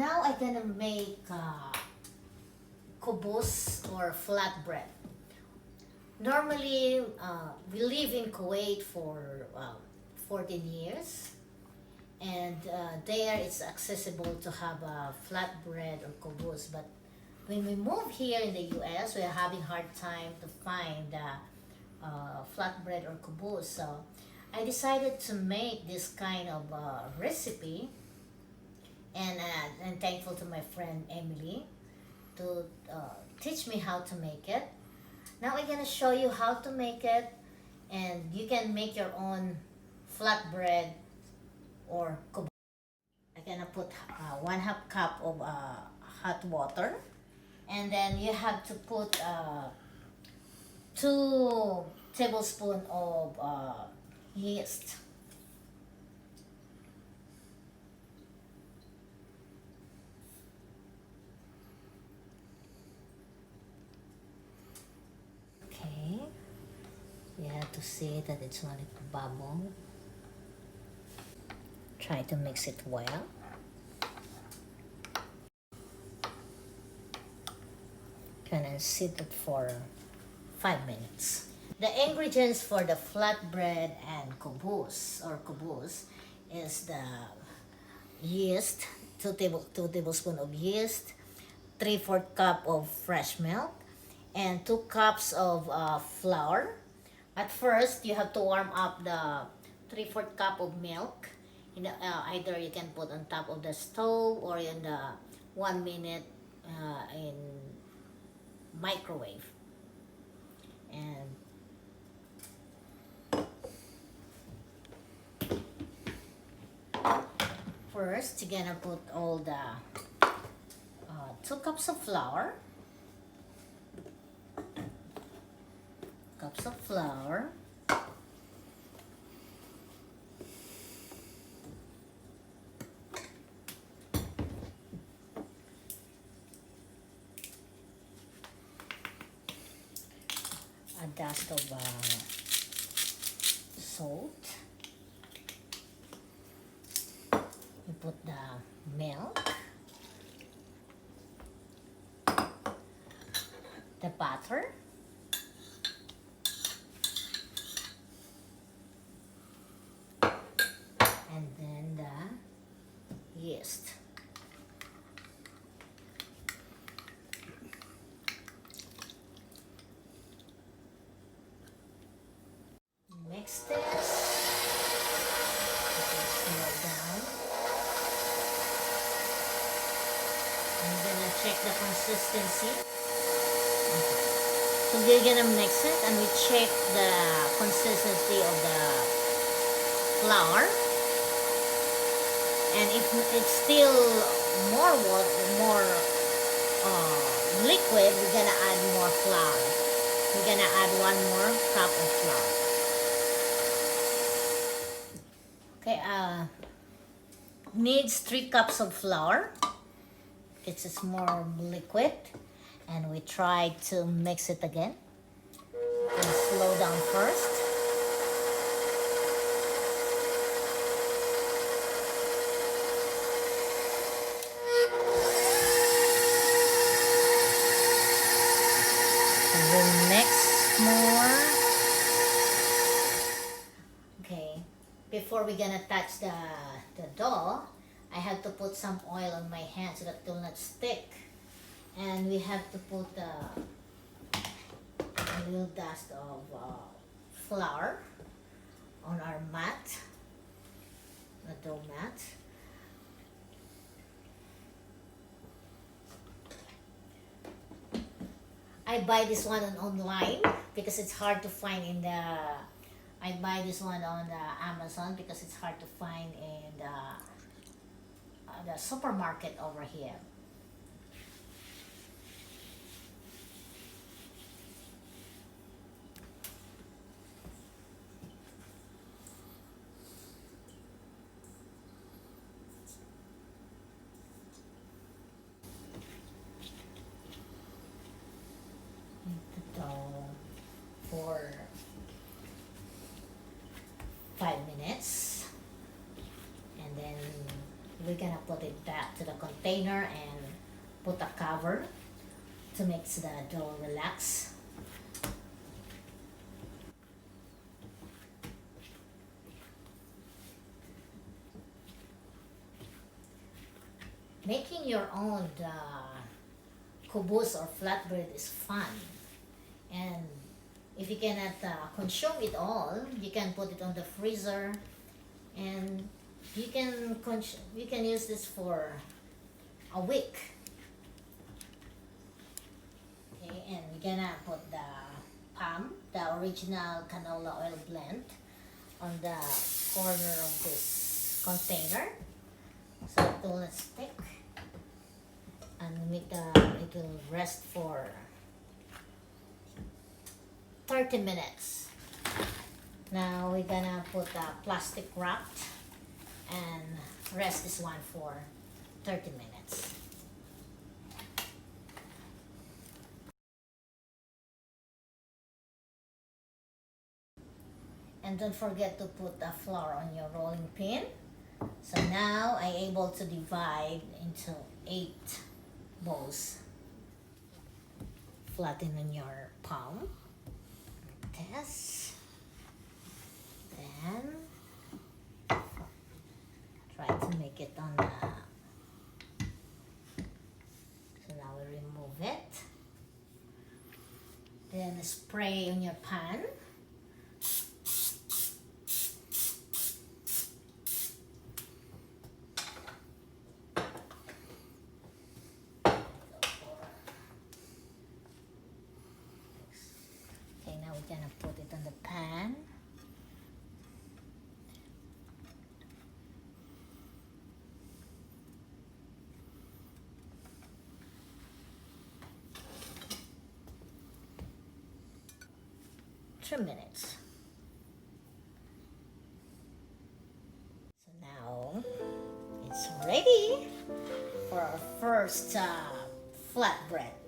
Now I'm gonna make khubz or flatbread. Normally, we live in Kuwait for 14 years, and there it's accessible to have a flatbread or khubz. But when we moved here in the US, we're having hard time to find flatbread or khubz. So I decided to make this kind of recipe, and I'm thankful to my friend Emily to teach me how to make it. Now I'm gonna show you how to make it, and you can make your own flatbread or khubz. I'm gonna put 1/2 cup of hot water, and then you have to put 2 tablespoons of yeast. Okay, you have to see that it's not a bubble. Try to mix it well. Gonna sit it for 5 minutes. The ingredients for the flatbread and khubz is the yeast, 2 tablespoons of yeast, 3/4 cup of fresh milk, and 2 cups of flour. At first, you have to warm up the 3/4 cup of milk. Either you can put on top of the stove or in the 1 minute in microwave. And first, you're gonna put all the 2 cups of flour. Cups of flour. A dust of salt. You put the milk, the butter, and then the yeast. Mix this. Simmer down. I'm gonna check the consistency. Okay. So we're gonna mix it, and we check the consistency of the flour. And if it's still more water, more liquid, we're gonna add more flour. We're gonna add 1 more cup of flour. Okay, needs 3 cups of flour. It's more liquid, and we try to mix it again. And slow down first. And we'll mix more. Okay, before we're gonna touch the dough, I have to put some oil on my hand so that it will not stick. And we have to put a little dust of flour on our mat, the dough mat. I buy this one online because it's hard to find in the. I buy this one on the Amazon because it's hard to find in the supermarket over here. The dough for 5 minutes, and then we're gonna put it back to the container and put a cover to make the dough relax. Making your own khubz or flatbread is fun, and if you cannot consume it all, you can put it on the freezer, and you can use this for a week. Okay, and we're gonna put the palm, the original canola oil blend, on the corner of this container so it will not stick, and it will rest for 30 minutes. Now we're gonna put a plastic wrap and rest this one for 30 minutes. And don't forget to put the flour on your rolling pin. So now I'm able to divide into 8 balls. Flatten on your palm. Like this. Then try to make it on the... So now we remove it. Then spray on your pan. Okay, now we're gonna put it on the pan. Minutes. So now it's ready for our first flatbread.